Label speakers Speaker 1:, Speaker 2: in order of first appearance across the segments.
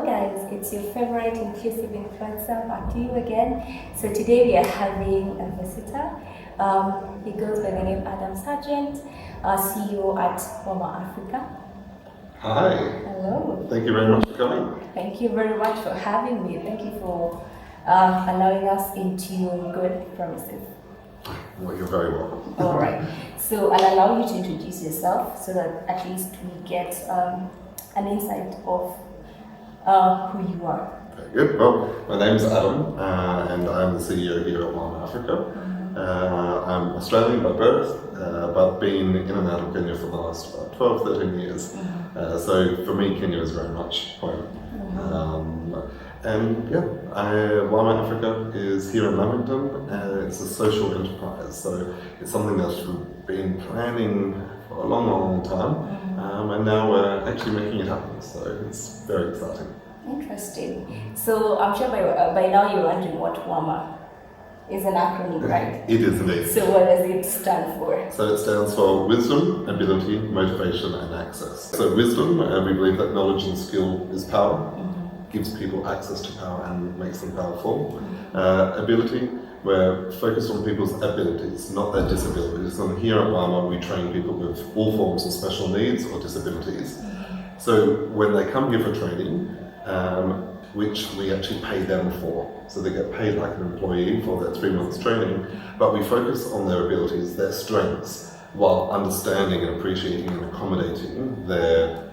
Speaker 1: guys, it's your favorite inclusive influencer back to you again. So today we are having a visitor. He goes by the name Adam Sargent, CEO at WAMA Africa.
Speaker 2: Hi.
Speaker 1: Hello.
Speaker 2: Thank you very much for coming.
Speaker 1: Thank you very much for having me. Thank you for allowing us into your good premises.
Speaker 2: Well, you're very welcome.
Speaker 1: All right. So I'll allow you to introduce yourself so that at least we get an insight of who you are.
Speaker 2: Very good. Well, my name's Adam, and I'm the CEO here at WAMA Africa. I'm Australian by birth, but been in and out of Kenya for the last 12, 13 years. So for me, Kenya is very much home. And yeah, WAMA Africa is here in Lavington, and it's a social enterprise. So it's something that we've been planning for a long, long time, and now we're actually making it happen. So it's very exciting.
Speaker 1: Interesting. So I'm sure by now you're wondering what WAMA is an acronym, right?
Speaker 2: It is indeed.
Speaker 1: So what does it stand for?
Speaker 2: So it stands for Wisdom, Ability, Motivation and Access. So wisdom, we believe that knowledge and skill is power, gives people access to power and makes them powerful. Ability, we're focused on people's abilities, not their disabilities. And here at WAMA we train people with all forms of special needs or disabilities. So when they come here for training, which we actually pay them for. So they get paid like an employee for their 3 months training, but we focus on their abilities, their strengths, while understanding and appreciating and accommodating their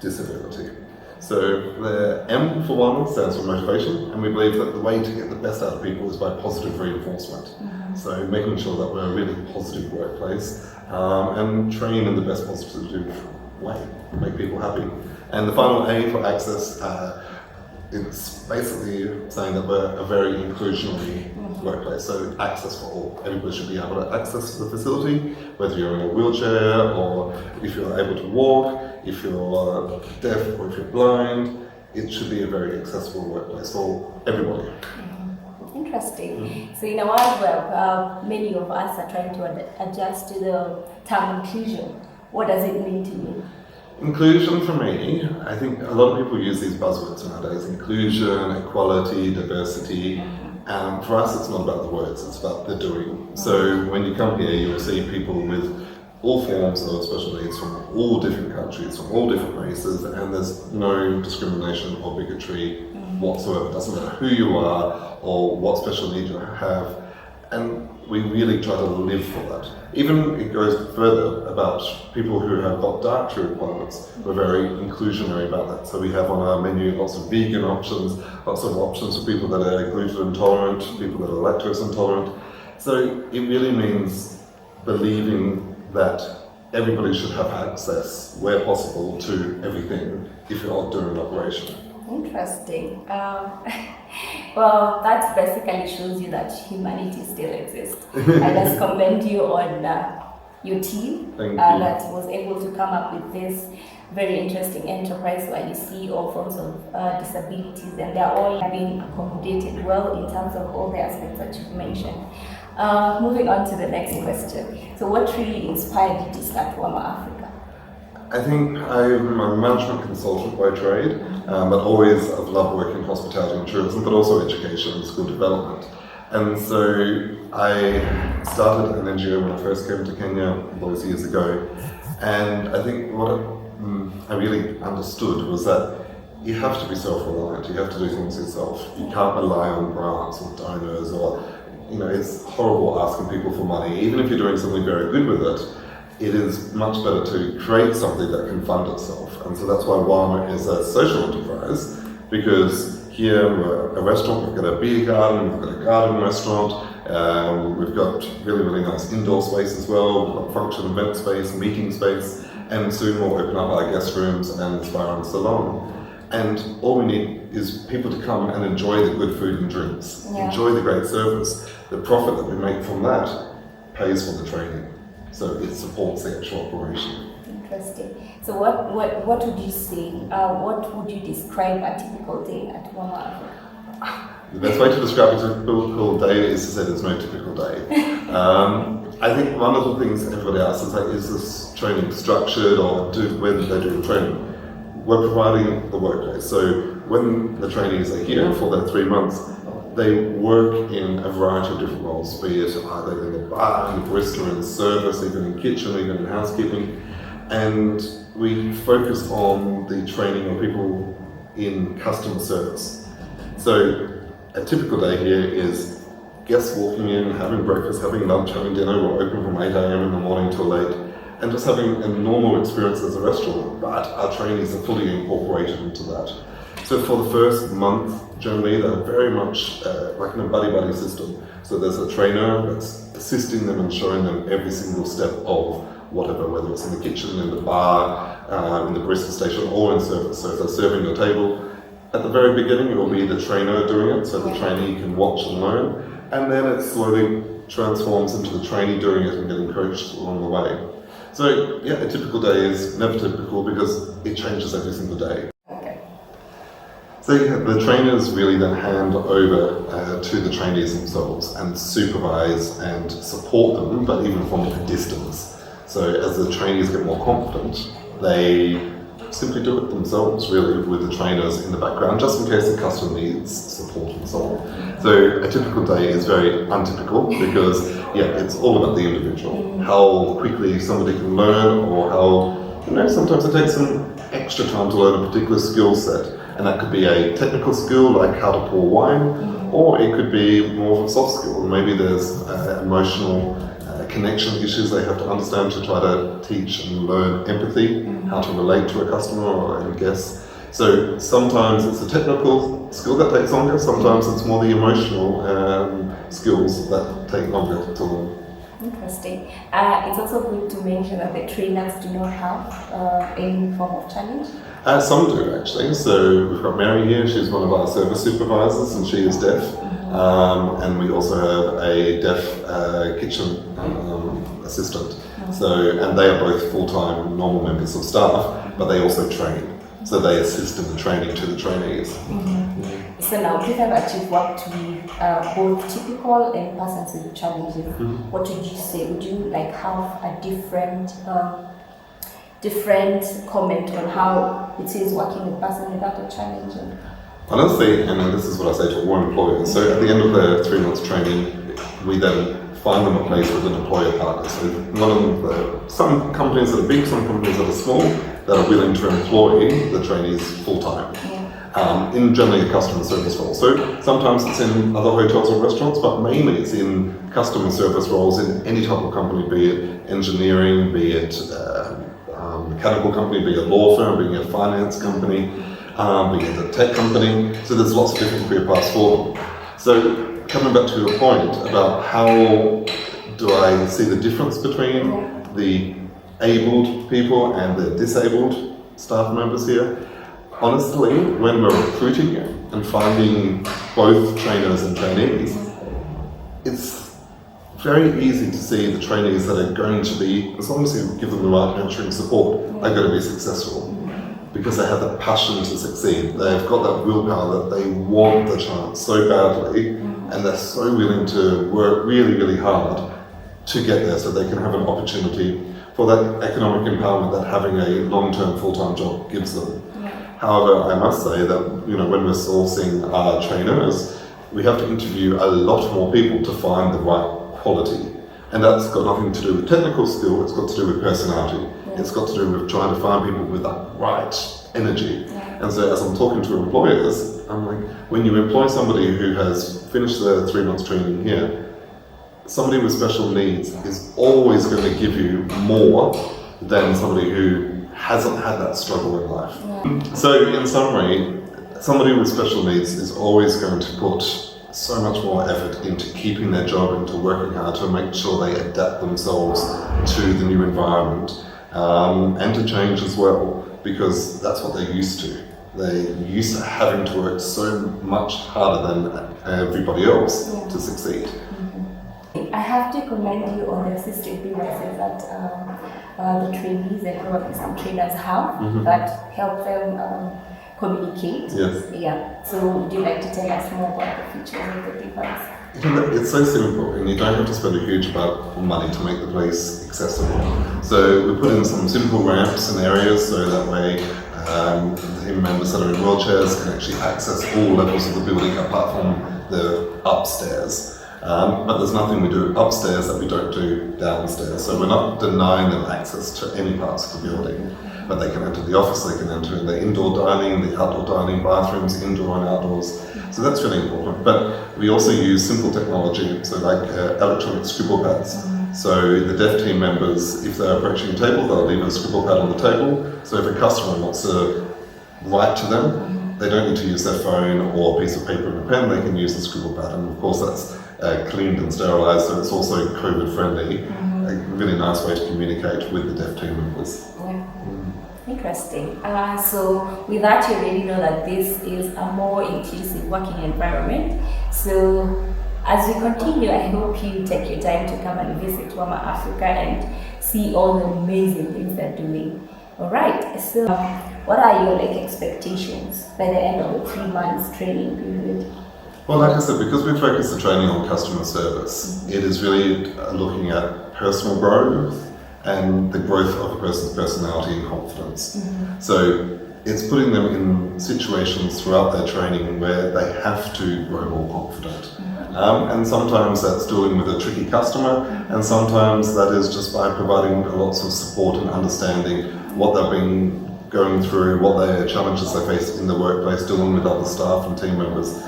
Speaker 2: disability. So the M for WAMA stands for motivation, and we believe that the way to get the best out of people is by positive reinforcement. So making sure that we're a really positive workplace and train in the best positive way, make people happy. And the final A for access, it's basically saying that we're a very inclusionary workplace, so access for all. Everybody should be able to access the facility, whether you're in a wheelchair or if you're able to walk, if you're deaf or if you're blind. It should be a very accessible workplace for everybody.
Speaker 1: Interesting. So in a world where many of us are trying to adjust to the term inclusion, what does it mean to you?
Speaker 2: Inclusion for me, I think a lot of people use these buzzwords nowadays: inclusion, equality, diversity. For us, it's not about the words, it's about the doing. So when you come here, you will see people with all forms of special needs from all different countries, from all different races, and there's no discrimination or bigotry whatsoever. It doesn't matter who you are or what special needs you have. And we really try to live for that. Even it goes further about people who have got dietary requirements. We're very inclusionary about that. So we have on our menu lots of vegan options, lots of options for people that are gluten intolerant, people that are lactose intolerant. So it really means believing that everybody should have access, where possible, to everything if you're doing an operation.
Speaker 1: Interesting. Well, that basically shows you that humanity still exists. I just commend you on your team that was able to come up with this very interesting enterprise where you see all forms of disabilities, and they're all being accommodated well in terms of all the aspects that you've mentioned. Moving on to the next question. So what really inspired you to start WAMA Africa?
Speaker 2: I think I'm a management consultant by trade, but always I've loved working in hospitality and tourism, but also education and school development. And so I started an NGO when I first came to Kenya all those years ago. And I think what I really understood was that you have to be self-reliant, you have to do things yourself. You can't rely on grants or donors or, it's horrible asking people for money. Even if you're doing something very good with it, it is much better to create something that can fund itself. And so that's why WAMA is a social enterprise, because here we're a restaurant, we've got a beer garden, we've got a garden restaurant, we've got really, really nice indoor space as well, we've got function event space, meeting space, and soon we'll open up our guest rooms and spa and salon. And all we need is people to come and enjoy the good food and drinks, enjoy the great service. The profit that we make from that pays for the training. So it supports the actual operation.
Speaker 1: Interesting. So what would you say, what would you describe a typical day at WAMA Africa?
Speaker 2: The best way to describe a typical day is to say there's no typical day. I think one of the things everybody asks is this training structured, or when they do the training? We're providing the workplace. So when the trainees are here for their 3 months, they work in a variety of different roles, be it either in the bar, in the barista, in service, even in kitchen, even in housekeeping. And we focus on the training of people in customer service. So a typical day here is guests walking in, having breakfast, having lunch, having dinner. We're open from 8 a.m. in the morning till late, and just having a normal experience as a restaurant, but our trainees are fully incorporated into that. So for the first month, generally, they're very much like in a buddy-buddy system. So there's a trainer that's assisting them and showing them every single step of whatever, whether it's in the kitchen, in the bar, in the barista station, or in service. So if they're serving your table, at the very beginning, it will be the trainer doing it, so the trainee can watch and learn, and then it slowly transforms into the trainee doing it and getting coached along the way. So yeah, a typical day is never typical because it changes every single day. So yeah, the trainers really then hand over to the trainees themselves and supervise and support them, but even from a distance. So as the trainees get more confident, they simply do it themselves really with the trainers in the background, just in case the customer needs support and so on. So a typical day is very untypical because yeah, it's all about the individual. How quickly somebody can learn, or how, sometimes it takes some extra time to learn a particular skill set. And that could be a technical skill like how to pour wine, or it could be more of a soft skill. Maybe there's emotional connection issues they have to understand to try to teach and learn empathy, how to relate to a customer or a guest. So sometimes it's a technical skill that takes longer, sometimes it's more the emotional skills that take longer to learn.
Speaker 1: Interesting. It's also good to mention that the trainers do not have any form of challenge.
Speaker 2: Some do actually. So we've got Mary here, she's one of our service supervisors and she is deaf. And we also have a deaf kitchen assistant. And they are both full-time normal members of staff, but they also train. So they assist in the training to the trainees.
Speaker 1: So now, given that you've worked with both typical and persons with challenges, what would you say? Would you have a different comment on how it is working with person without a challenge?
Speaker 2: Honestly, and this is what I say to all employers, so at the end of their 3 months training, we then find them a place with an employer partner. So some companies that are big, some companies that are small, that are willing to employ the trainees full-time. In generally a customer service role. So sometimes it's in other hotels or restaurants, but mainly it's in customer service roles in any type of company, be it engineering, be it mechanical company, be it a law firm, be it a finance company, be it a tech company. So there's lots of different career paths for them. So coming back to your point about how do I see the difference between the abled people and the disabled staff members here, honestly, when we're recruiting and finding both trainers and trainees, it's very easy to see the trainees that are going to be, as long as you give them the right nurturing support, are going to be successful. Because they have the passion to succeed. They've got that willpower that they want the chance so badly, and they're so willing to work really, really hard to get there so they can have an opportunity for that economic empowerment that having a long-term full-time job gives them. However, I must say that when we're sourcing our trainers, we have to interview a lot more people to find the right quality. And that's got nothing to do with technical skill, it's got to do with personality. It's got to do with trying to find people with that right energy. And so as I'm talking to employers, I'm like, when you employ somebody who has finished their 3 months training here, somebody with special needs is always going to give you more than somebody who hasn't had that struggle in life. So in summary, somebody with special needs is always going to put so much more effort into keeping their job, into working hard to make sure they adapt themselves to the new environment, and to change as well, because that's what they're used to. They're used to having to work so much harder than everybody else to succeed.
Speaker 1: I have to commend you on the assistive devices that the trainees and probably some trainers have that help them communicate. So would you like to tell us more about the features of the device?
Speaker 2: It's so simple, and you don't have to spend a huge amount of money to make the place accessible. So we put in some simple ramps in areas so that way The team members that are in wheelchairs can actually access all levels of the building apart from the upstairs. But there's nothing we do upstairs that we don't do downstairs. So we're not denying them access to any parts of the building. But they can enter the office, they can enter the indoor dining, the outdoor dining, bathrooms, indoor and outdoors. So that's really important. But we also use simple technology, so like electronic scribble pads. So the deaf team members, if they're approaching a table, they'll leave a scribble pad on the table. So if a customer wants to write to them, they don't need to use their phone or a piece of paper and a pen, they can use the scribble pad. And of course that's cleaned and sterilised, so it's also COVID friendly. A really nice way to communicate with the deaf team members.
Speaker 1: Interesting. So with that, you already know that this is a more inclusive working environment. So as we continue, I hope you take your time to come and visit WAMA Africa and see all the amazing things they're doing. All right. So what are your expectations by the end of the 3 months training period?
Speaker 2: Well, like I said, because we focus the training on customer service, it is really looking at personal growth and the growth of a person's personality and confidence. So it's putting them in situations throughout their training where they have to grow more confident. And sometimes that's dealing with a tricky customer, and sometimes that is just by providing lots of support and understanding what they've been going through, what their challenges they face in the workplace, dealing with other staff and team members.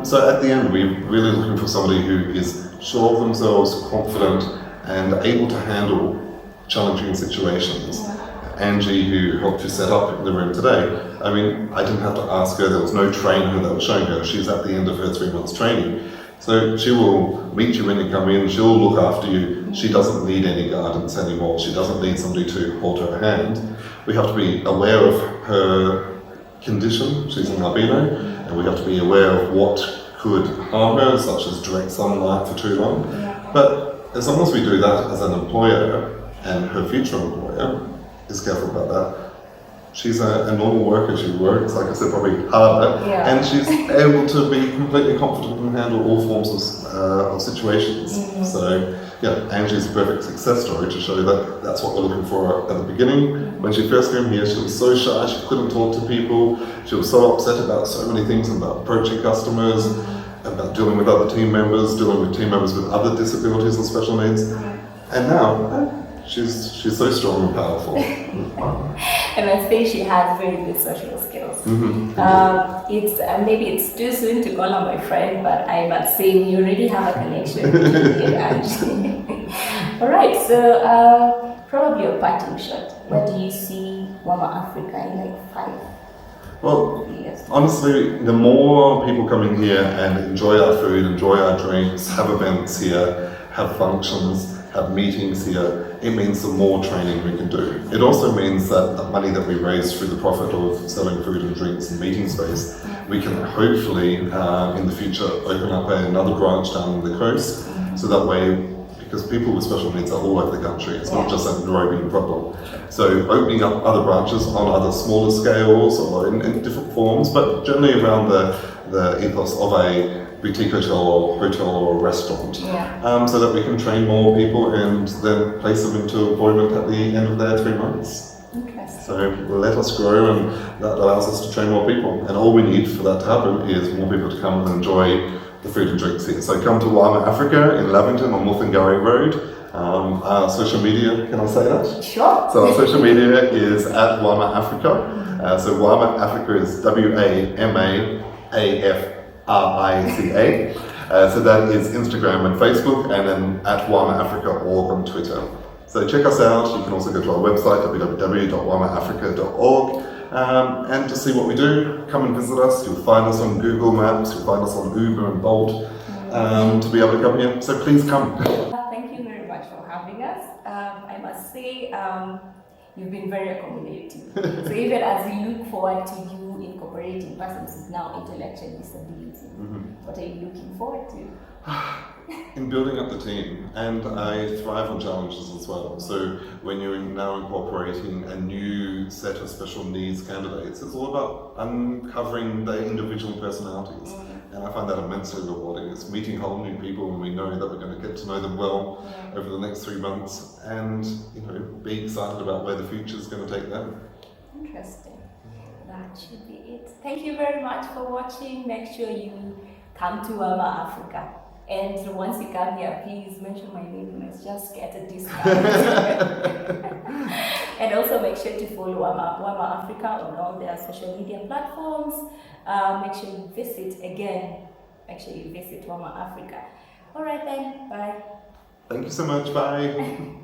Speaker 2: So at the end, we're really looking for somebody who is sure of themselves, confident, and able to handle challenging situations. Angie, who helped you set up in the room today, I mean, I didn't have to ask her, there was no trainer that was showing her. She's at the end of her 3 months training. So she will meet you when you come in, she'll look after you. She doesn't need any guidance anymore. She doesn't need somebody to hold her hand. We have to be aware of her condition. She's an albino, and we have to be aware of what could harm her, such as direct sunlight for too long. But as long as we do that as an employer, and her future employer is careful about that, she's a normal worker. She works, like I said, probably harder, and she's able to be completely confident and handle all forms of situations. So yeah, Angie's a perfect success story to show that that's what we're looking for at the beginning. When she first came here, she was so shy, she couldn't talk to people, she was so upset about so many things, about approaching customers, about dealing with other team members, dealing with team members with other disabilities and special needs. And now, she's so strong and powerful.
Speaker 1: And I think she has very good social skills. It's maybe it's too soon to call her my friend, but I must say we already have a connection here, actually. All right, so probably a parting shot. Where do you see WAMA Africa in 5
Speaker 2: Well,
Speaker 1: years?
Speaker 2: honestly, the more people come in here and enjoy our food, enjoy our drinks, have events here, have functions, have meetings here, it means the more training we can do. It also means that the money that we raise through the profit of selling food and drinks and meeting space, we can hopefully in the future open up another branch down the coast, so that way, because people with special needs are all over the country, it's not just a Nairobi problem. So opening up other branches on other smaller scales or in different forms, but generally around the ethos of a boutique hotel or restaurant, so that we can train more people and then place them into employment at the end of their 3 months.
Speaker 1: Interesting.
Speaker 2: So let us grow, and that allows us to train more people. And all we need for that to happen is more people to come and enjoy the food and drinks here. So come to WAMA Africa in Lavington on Muthangari Road. Our social media, can I say that?
Speaker 1: Sure.
Speaker 2: So our social media is at WAMA Africa. So WAMA Africa is WAMAAFRICA. So that is Instagram and Facebook, and then at WAMA Africa org on Twitter. So check us out. You can also go to our website, www.wamaafrica.org, and to see what we do. Come and visit us. You'll find us on Google Maps, you'll find us on Uber and Bolt to be able to come here. So please come.
Speaker 1: Thank you very much for having us. I must say, you've been very accommodating. So even as we look forward to you incorporating persons with now intellectual disability, what are you looking forward to?
Speaker 2: In building up the team, and I thrive on challenges as well. So when you're now incorporating a new set of special needs candidates, it's all about uncovering their individual personalities. And I find that immensely rewarding. It's meeting whole new people, and we know that we're going to get to know them well over the next 3 months, and be excited about where the future is going to take them.
Speaker 1: Interesting. that should be it. Thank you very much for watching. Make sure you come to WAMA Africa. And once you come here, please mention my name. Let's just get a discount. And also make sure to follow WAMA Africa on all their social media platforms. Make sure you visit again. Make sure you visit WAMA Africa. All right then, bye.
Speaker 2: Thank you so much, bye.